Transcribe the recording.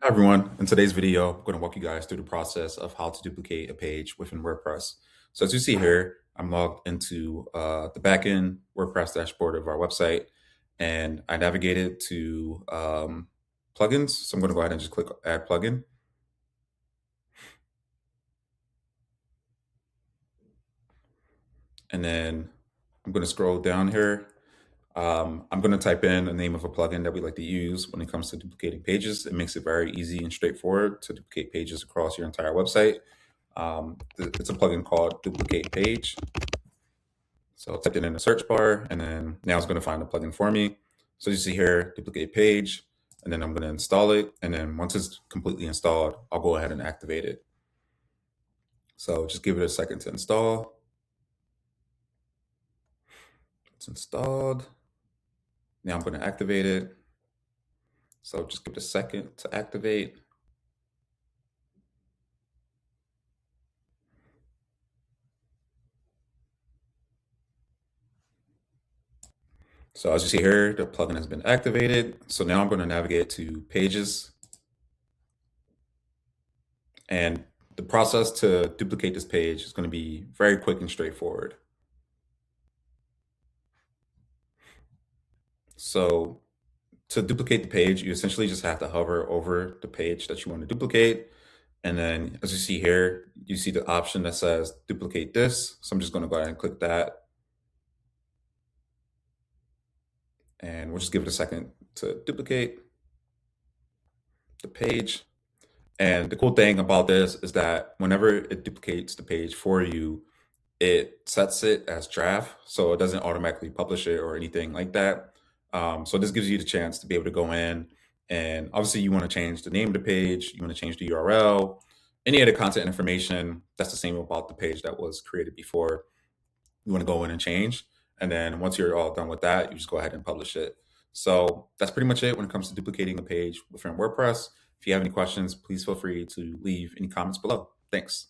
Hi everyone. In today's video, I'm going to walk you guys through the process of how to duplicate a page within WordPress. So as you see here, I'm logged into the backend WordPress dashboard of our website, and I navigated to plugins. So I'm going to go ahead and just click Add Plugin. And then I'm going to scroll down here. I'm going to type in the name of a plugin that we like to use when it comes to duplicating pages. It makes it very easy and straightforward to duplicate pages across your entire website. It's a plugin called Duplicate Page. So I typed it in the search bar, and then now it's going to find a plugin for me. So you see here, Duplicate Page, and then I'm going to install it. And then once it's completely installed, I'll go ahead and activate it. So just give it a second to install. It's installed. Now I'm going to activate it. So just give it a second to activate. So as you see here, the plugin has been activated. So now I'm going to navigate to Pages. And the process to duplicate this page is going to be very quick and straightforward. So to duplicate the page, you essentially just have to hover over the page that you want to duplicate. And then as you see here, you see the option that says duplicate this. So I'm just going to go ahead and click that. And we'll just give it a second to duplicate the page. And the cool thing about this is that whenever it duplicates the page for you, it sets it as draft, so it doesn't automatically publish it or anything like that. So this gives you the chance to be able to go in, and obviously you want to change the name of the page, you want to change the URL, any other content information. That's the same about the page that was created before. You want to go in and change, and then once you're all done with that, you just go ahead and publish it. So that's pretty much it when it comes to duplicating a page within WordPress. If you have any questions, please feel free to leave any comments below. Thanks.